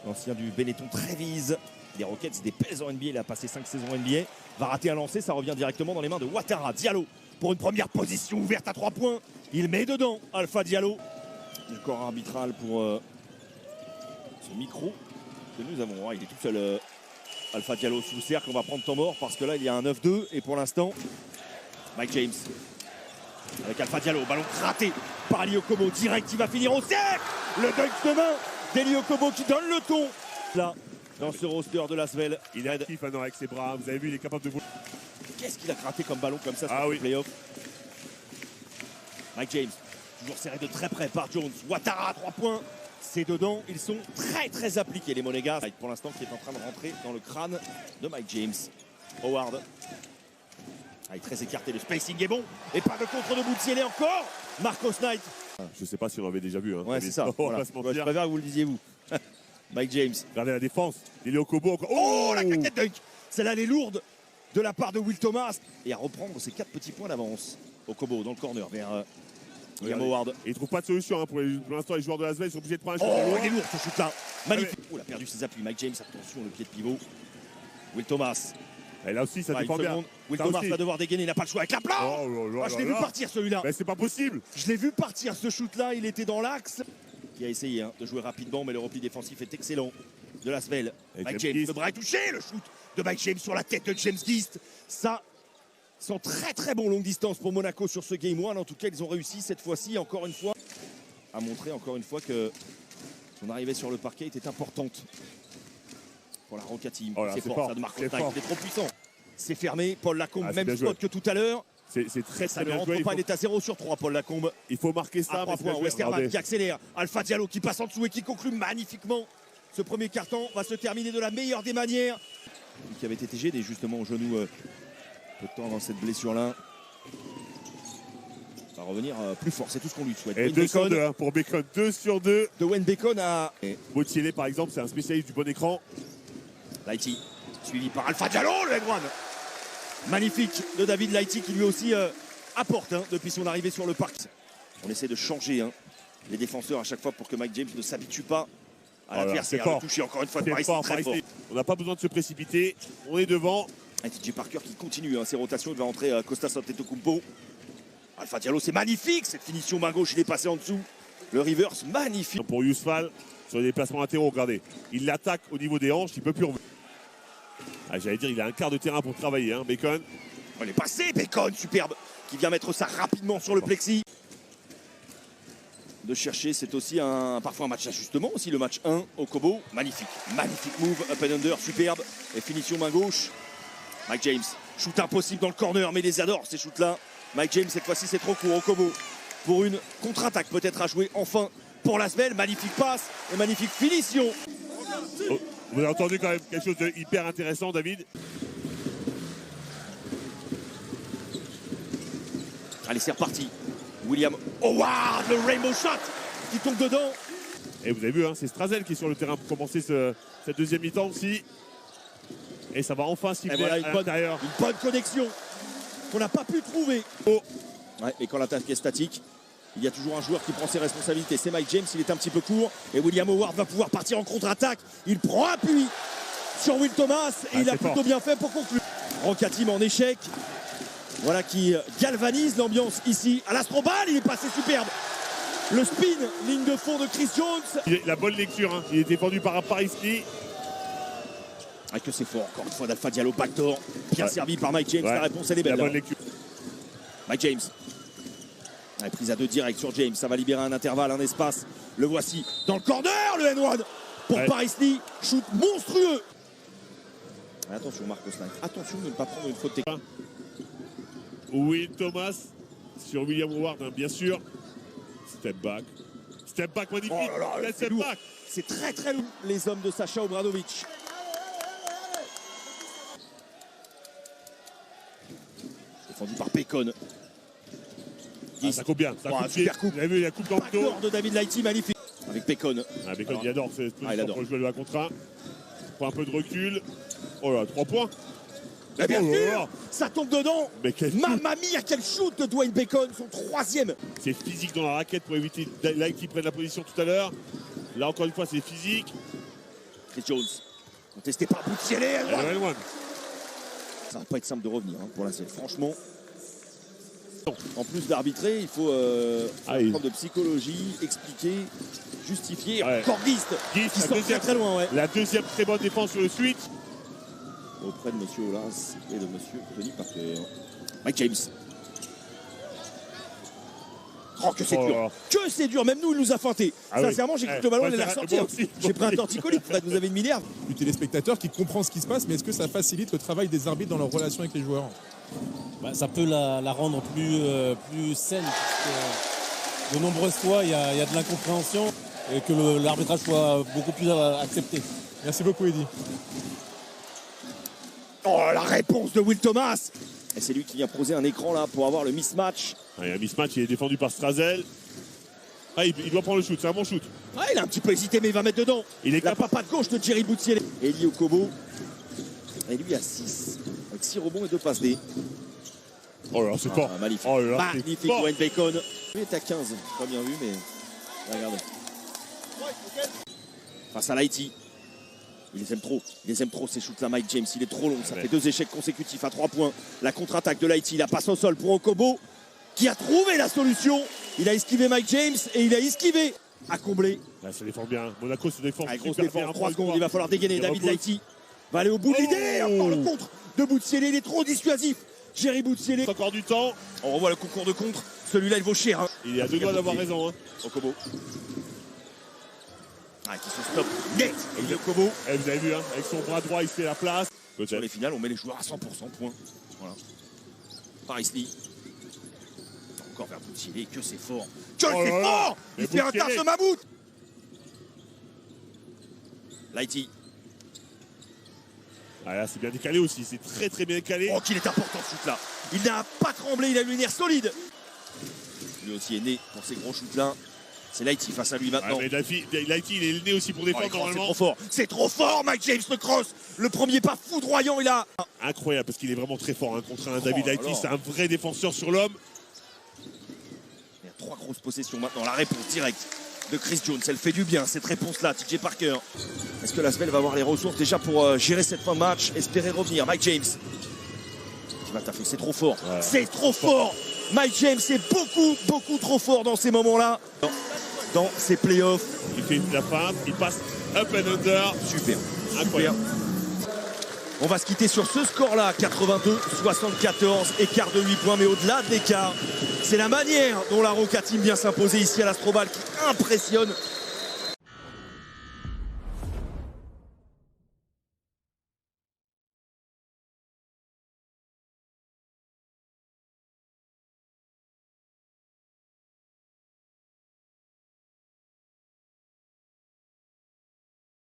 l'ancien du Benetton Trévise. Des Rockets, des belles en NBA, il a passé 5 saisons NBA. Va rater un lancer, ça revient directement dans les mains de Ouattara. Diallo pour une première position ouverte à 3 points. Il met dedans Alpha Diallo. Le corps arbitral pour ce micro que nous avons. Il est tout seul, Alpha Diallo sous le cercle. On va prendre temps mort parce que là il y a un 9-2 et pour l'instant Mike James avec Alpha Diallo, ballon raté par Ali Okobo, direct, il va finir au cercle. Le dunk de main d'Eli Okobo qui donne le ton là dans ce roster de Lasvel. Il est actif avec ses bras, vous avez vu, il est capable de bouger. Qu'est-ce qu'il a gratté comme ballon comme ça sur le playoff. Mike James, toujours serré de très près par Jones. Ouattara à 3 points, c'est dedans. Ils sont très appliqués les Monégas. Pour l'instant qui est en train de rentrer dans le crâne de Mike James. Howard. Il est très écarté, le spacing est bon. Et pas de contre de Boutielé encore. Marcos Knight. Je sais pas si on l'avait déjà vu. Hein. Ouais, c'est ça. Voilà. Je préfère que vous le disiez vous. Mike James. Regardez la défense. Eli Okobo. Oh, la claquette dunk. Celle-là, elle est lourde de la part de Will Thomas. Et à reprendre ses 4 petits points d'avance. Okobo dans le corner vers William Howard. Et il ne trouve pas de solution hein, pour l'instant, les joueurs de Lasvel sont obligés de prendre un shot. Oh, il est lourd ce shoot-là. Magnifique. Il a perdu ses appuis. Mike James, attention, le pied de pivot. Will Thomas. Et là aussi, ça dépend bien. Will Thomas va devoir dégainer, il n'a pas le choix avec la planche. Je l'ai vu partir celui-là. Mais c'est pas possible. Je l'ai vu partir ce shoot-là, il était dans l'axe. Il a essayé de jouer rapidement, mais le repli défensif est excellent de Lasvel. Mike James, le bras est touché, le shoot de Mike James sur la tête de James Gist. Ça sent très bon longue distance pour Monaco sur ce Game 1. En tout cas, ils ont réussi cette fois-ci, encore une fois, à montrer encore une fois que son arrivée sur le parquet était importante. Pour la Roca Team. C'est fort ça de Marcos Knight, il est trop puissant. C'est fermé, Paul Lacombe, même spot que tout à l'heure. C'est très bien joué. Il est à 0 sur 3, Paul Lacombe. Il faut marquer ça. Westerman qui accélère. Alpha Diallo qui passe en dessous et qui conclut magnifiquement. Ce premier carton va se terminer de la meilleure des manières. Qui avait été gêné justement au genou peu de temps avant cette blessure-là. Va revenir plus fort, c'est tout ce qu'on lui souhaite. Et 2 sur 2 hein, pour Bacon, 2 sur 2. De Wayne Bacon à... Boutielé par exemple, c'est un spécialiste du bon écran. Lighty, suivi par Alpha Diallo, le N1. Magnifique de David Lighty qui lui aussi apporte depuis son arrivée sur le parc. On essaie de changer les défenseurs à chaque fois pour que Mike James ne s'habitue pas à l'adversaire. Le toucher encore une fois de Paris, très fort. On n'a pas besoin de se précipiter, on est devant. Et TJ Parker qui continue ses rotations, il va entrer Kostas Antetokounmpo. Alpha Diallo, c'est magnifique cette finition main gauche, il est passé en dessous. Le reverse, magnifique. Pour Yousfal, sur les déplacements latéraux, regardez, il l'attaque au niveau des hanches, il ne peut plus revenir. J'allais dire, il a un quart de terrain pour travailler, Bacon. On est passé, Bacon, superbe, qui vient mettre ça rapidement sur le plexi. De chercher, c'est aussi parfois un match d'ajustement, aussi le match 1 au Kobo. Magnifique move, up and under, superbe. Et finition main gauche. Mike James, shoot impossible dans le corner, mais il les adore ces shoots-là. Mike James, cette fois-ci, c'est trop court au Kobo. Pour une contre-attaque peut-être à jouer enfin pour Lasvel. Magnifique passe et magnifique finition. Oh. Vous avez entendu quand même quelque chose de hyper intéressant, David. Allez, c'est reparti. William Howard, le rainbow shot qui tombe dedans. Et vous avez vu, c'est Strazel qui est sur le terrain pour commencer cette deuxième mi-temps aussi. Et ça va enfin siffler voilà, à l'intérieur. Une bonne connexion qu'on n'a pas pu trouver. Ouais, et quand l'attaque est statique, il y a toujours un joueur qui prend ses responsabilités. C'est Mike James, il est un petit peu court. Et William Howard va pouvoir partir en contre-attaque. Il prend appui sur Will Thomas. Et il a plutôt bien fait pour conclure. Roca Team en échec. Voilà qui galvanise l'ambiance ici. À l'Astrobal, il est passé superbe. Le spin, ligne de fond de Chris Jones. La bonne lecture, il est défendu par Paris Lee. Ah, que c'est fort, encore une fois d'Alpha Diallo, backdoor. Bien servi par Mike James, la réponse elle est belle. La bonne lecture. Mike James. Prise à 2 direct sur James, ça va libérer un intervalle, un espace. Le voici dans le corner, le N1 pour Paris Lee. Shoot monstrueux. Attention Marcos Knight, attention de ne pas prendre une faute technique. Will Thomas sur William Howard, bien sûr. Step back. Step back magnifique. Oh là là, step back. C'est très lourd, les hommes de Sacha Obradovic. Défendu par Bacon. Ça coupe bien. Ça coupe super coupe. Vous avez vu, il y a coupe dans le dos. De David Lighty, magnifique. Avec Bacon. Bacon, il adore. Il adore. Pour jouer le 1 contre 1. Prend un peu de recul. Oh là, 3 points. Mais bien sûr, ça tombe dedans. Mamma mia, quel shoot de Dwayne Bacon, son 3e. C'est physique dans la raquette pour éviter Lighty prenne la position tout à l'heure. Là, encore une fois, c'est physique. Chris Jones, contesté par Boutielé. L1. Ça va pas être simple de revenir pour la scène, franchement. En plus d'arbitrer, il faut prendre de psychologie, expliquer, justifier. Ouais. Encore Gist qui sort très loin. Ouais. La deuxième très bonne défense sur le switch. Auprès de monsieur Olas et de monsieur Tony Parker. Mike James. Oh, que c'est dur. Que c'est dur. Même nous, il nous a feinté. Sincèrement, j'ai cru que le ballon allait la ressortir. J'ai pris un torticolis, Fred. Vous avez une minerve. Du téléspectateur qui comprend ce qui se passe, mais est-ce que ça facilite le travail des arbitres dans leur relation avec les joueurs? Ça peut la rendre plus saine. Parce que de nombreuses fois, il y a de l'incompréhension et que l'arbitrage soit beaucoup plus accepté. Merci beaucoup, Eddy. Oh, la réponse de Will Thomas. Et c'est lui qui vient poser un écran là pour avoir le mismatch. Il y a un mismatch, il est défendu par Strazel. Il doit prendre le shoot, c'est un bon shoot. Il a un petit peu hésité, mais il va mettre dedans. Il est la papa de gauche de Jerry Boutielé. Eli Okobo. Et lui à 6. Avec 6 rebonds et 2 passes D. Oh là, c'est fort. Magnifique. Oh là, magnifique, Wayne Bacon. Lui est à 15. Pas bien vu, mais regardez. Face à l'Haïti. Il les aime trop ces shoots-là, Mike James. Il est trop long, ça fait 2 échecs consécutifs à 3 points. La contre-attaque de l'Haïti, la passe au sol pour Okobo, qui a trouvé la solution. Il a esquivé Mike James et il a esquivé à combler. Là, ça défend bien. Monaco se défend. Grosse défense, 3 secondes, il va falloir dégainer. David l'Haïti va aller au bout de l'idée. Encore le contre de Boutielé, il est trop dissuasif. Jerry Boutielé. Encore du temps. On revoit le concours de contre. Celui-là, il vaut cher. Il est à 2 doigts d'avoir raison. Okobo. Qui se stoppe net. Et Okobo. Vous avez vu, avec son bras droit, il fait la place. Sur les finales, on met les joueurs à 100%. Point. Voilà. Paris Lee. Encore vers Boutielé. Que c'est fort. Que c'est fort. Il fait un taf de mammouth. Lighty. Là, c'est bien décalé aussi. C'est très très bien décalé. Oh, qu'il est important ce shoot là. Il n'a pas tremblé. Il a une nerf solide. Lui aussi est né pour ces gros shoots là. C'est Lighty face à lui maintenant. Mais Lighty, il est né aussi pour défendre normalement. C'est trop fort. C'est trop fort, Mike James le cross. Le premier pas foudroyant, il a. Incroyable parce qu'il est vraiment très fort contre un David Lighty. C'est un vrai défenseur sur l'homme. Il y a 3 grosses possessions maintenant. La réponse directe de Chris Jones. Elle fait du bien cette réponse-là, TJ Parker. Est-ce que Lasvel va avoir les ressources déjà pour gérer cette fin de match? Espérer revenir. Mike James. Qui va taffer. C'est trop fort. Ouais. C'est trop fort. Mike James est beaucoup trop fort dans ces moments-là. Dans ces playoffs. Il fait la feinte, il passe up and under. Super. Incroyable. On va se quitter sur ce score-là, 82-74, écart de 8 points, mais au-delà de l'écart, c'est la manière dont la Roca Team vient s'imposer ici à l'Astrobal qui impressionne